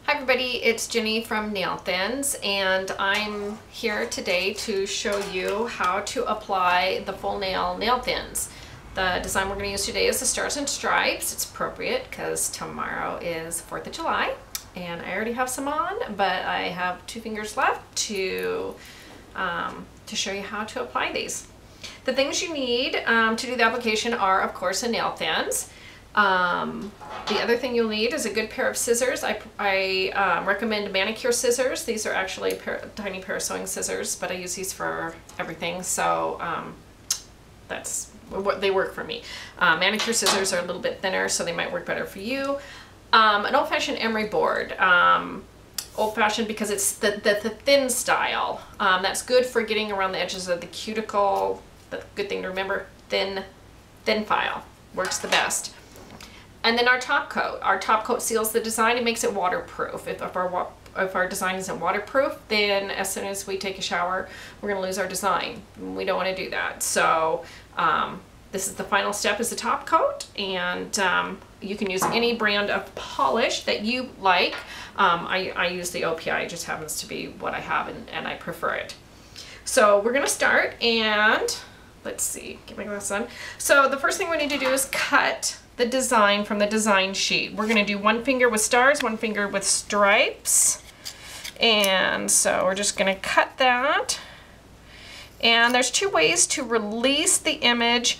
Hi everybody, it's Jenny from Nailthins, and I'm here today to show you how to apply the full nail Nailthins. The design we're going to use today is the Stars and Stripes. It's appropriate because tomorrow is 4th of July and I already have some on, but I have 2 fingers left to show you how to apply these. The things you need to do the application are, of course, a Nailthins. The other thing you'll need is a good pair of scissors. I recommend manicure scissors. These are actually a tiny pair of sewing scissors, but I use these for everything, so that's what they work for me. Manicure scissors are a little bit thinner, so they might work better for you. An old-fashioned emery board. Old-fashioned because it's the thin style. That's good for getting around the edges of the cuticle. The good thing to remember, thin file works the best. And then our top coat. Our top coat seals the design and makes it waterproof. If our design isn't waterproof, then as soon as we take a shower, we're going to lose our design. We don't want to do that. So this is the final step, is the top coat, and you can use any brand of polish that you like. I use the OPI. It just happens to be what I have, and I prefer it. So we're going to start, and let's see, get my glasses on. So the first thing we need to do is cut the design from the design sheet. We're going to do 1 finger with stars, 1 finger with stripes. And so we're just going to cut that. And there's 2 ways to release the image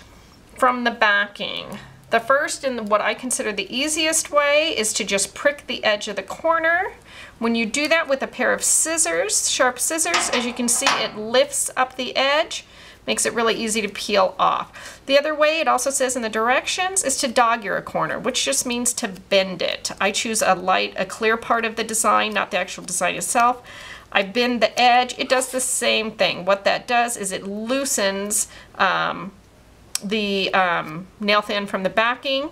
from the backing. The first, and what I consider the easiest way, is to just prick the edge of the corner. When you do that with a pair of scissors, sharp scissors, as you can see, it lifts up the edge. Makes it really easy to peel off. The other way, it also says in the directions, is to dog-ear a corner, which just means to bend it. I choose a clear part of the design, not the actual design itself. I bend the edge. It does the same thing. What that does is it loosens the nail thin from the backing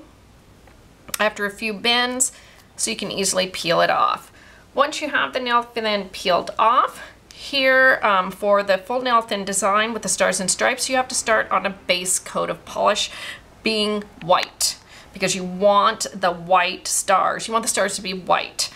after a few bends, so you can easily peel it off. Once you have the nail thin peeled off, here, for the full nail thin design with the stars and stripes, you have to start on a base coat of polish being white, because you want the white stars. You want the stars to be white.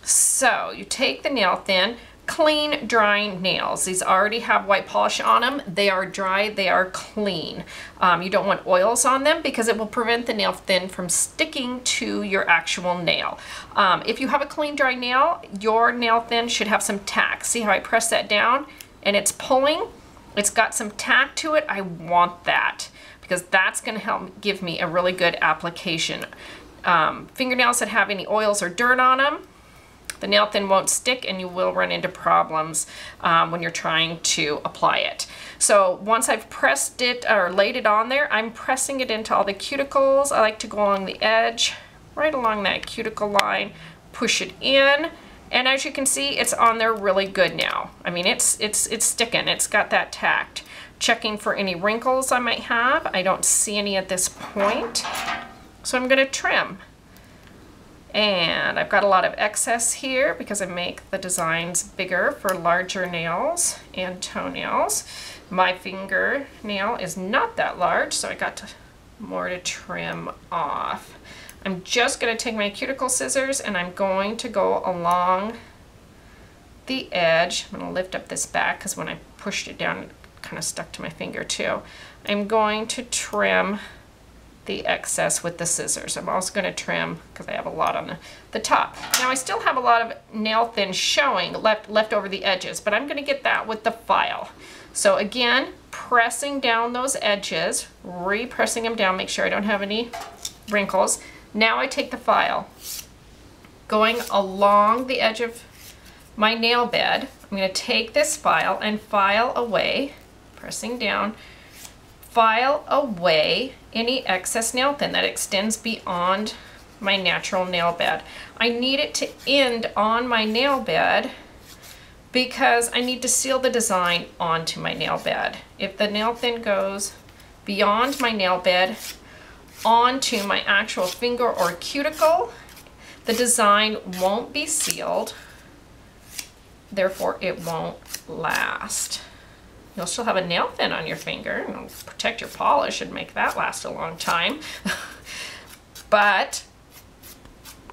So you take the nail thin, clean, dry nails. These already have white polish on them. They are dry, they are clean. You don't want oils on them because it will prevent the nail thin from sticking to your actual nail. If you have a clean, dry nail, your nail thin should have some tack. See how I press that down and it's pulling? It's got some tack to it. I want that because that's going to help give me a really good application. Fingernails that have any oils or dirt on them, the nail thin won't stick and you will run into problems when you're trying to apply it. So once I've pressed it or laid it on there, I'm pressing it into all the cuticles. I like to go along the edge, right along that cuticle line, push it in, and as you can see, it's on there really good now. I mean, it's sticking. It's got that tact. Checking for any wrinkles I might have. I don't see any at this point. So I'm going to trim. And I've got a lot of excess here because I make the designs bigger for larger nails and toenails. My fingernail is not that large, so I got more to trim off. I'm just going to take my cuticle scissors and I'm going to go along the edge. I'm going to lift up this back because when I pushed it down, it kind of stuck to my finger too. I'm going to trim the excess with the scissors. I'm also going to trim because I have a lot on the top. Now I still have a lot of nail thin showing left over the edges, but I'm going to get that with the file. So again, pressing down those edges, repressing them down, make sure I don't have any wrinkles. Now I take the file, going along the edge of my nail bed. I'm going to take this file and file away, pressing down, file away any excess nail thin that extends beyond my natural nail bed. I need it to end on my nail bed because I need to seal the design onto my nail bed. If the nail thin goes beyond my nail bed onto my actual finger or cuticle, the design won't be sealed, therefore it won't last. You'll still have a nail thin on your finger, and it'll protect your polish and make that last a long time. But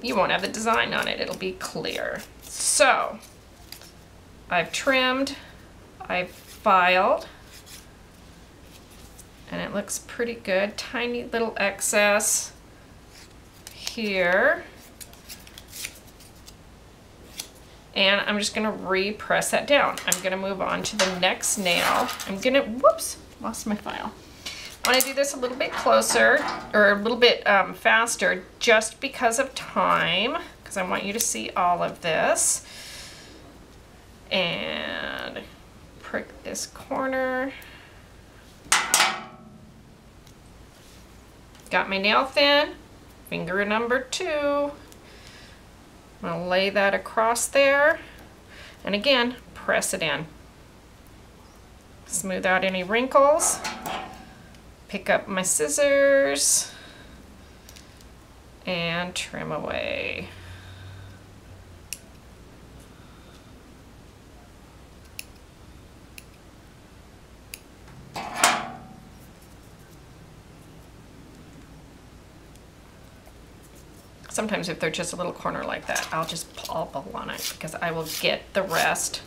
you won't have the design on it. It'll be clear. So I've trimmed, I've filed, and it looks pretty good. Tiny little excess here. And I'm just gonna repress that down. I'm gonna move on to the next nail. I'm gonna, whoops, lost my file. I wanna do this a little bit closer, or a little bit faster, just because of time, because I want you to see all of this. And prick this corner. Got my nail thin, finger number 2. I'm gonna lay that across there, and again, press it in. Smooth out any wrinkles. Pick up my scissors and trim away. Sometimes if they're just a little corner like that, I'll just pull on it because I will get the rest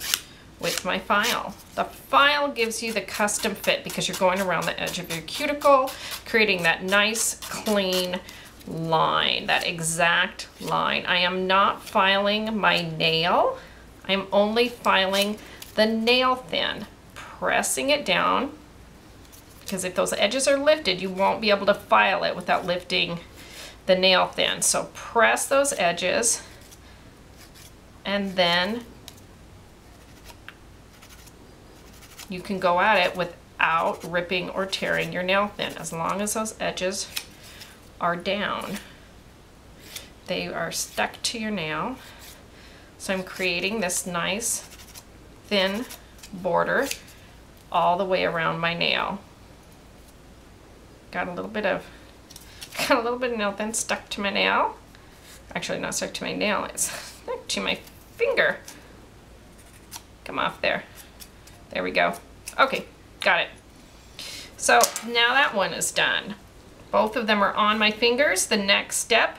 with my file. The file gives you the custom fit because you're going around the edge of your cuticle, creating that nice, clean line, that exact line. I am not filing my nail. I'm only filing the nail thin, pressing it down, because if those edges are lifted, you won't be able to file it without lifting the nail thin. So press those edges, and then you can go at it without ripping or tearing your nail thin. As long as those edges are down, they are stuck to your nail. So I'm creating this nice thin border all the way around my nail. Got a little bit of nail thin stuck to my nail. Actually, not stuck to my nail, it's stuck to my finger. Come off there. There we go. Okay, got it. So now that one is done. Both of them are on my fingers. The next step,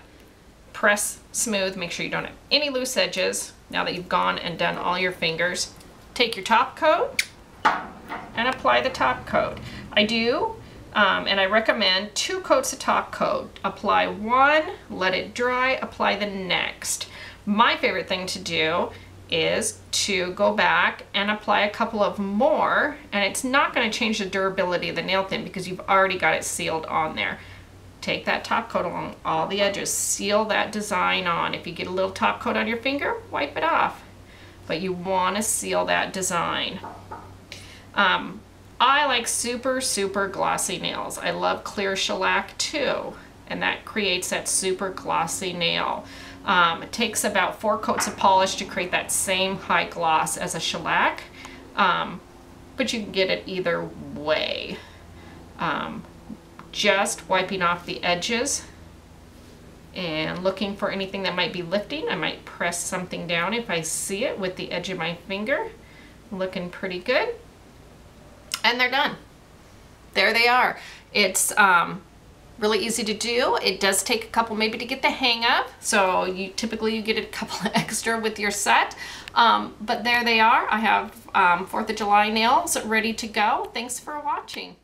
press smooth. Make sure you don't have any loose edges. Now that you've gone and done all your fingers, take your top coat and apply the top coat. I do, and I recommend 2 coats of top coat. Apply one, let it dry, apply the next. My favorite thing to do is to go back and apply a couple of more, and it's not going to change the durability of the nail thin because you've already got it sealed on there. Take that top coat along all the edges, seal that design on. If you get a little top coat on your finger, wipe it off, but you want to seal that design. I like super glossy nails. I love clear shellac too, and that creates that super glossy nail. It takes about 4 coats of polish to create that same high gloss as a shellac, but you can get it either way. Just wiping off the edges and looking for anything that might be lifting. I might press something down if I see it with the edge of my finger. Looking pretty good. And they're done. There they are. It's really easy to do. It does take a couple maybe to get the hang of, so you typically get a couple extra with your set, but there they are. I have 4th of July nails ready to go. Thanks for watching.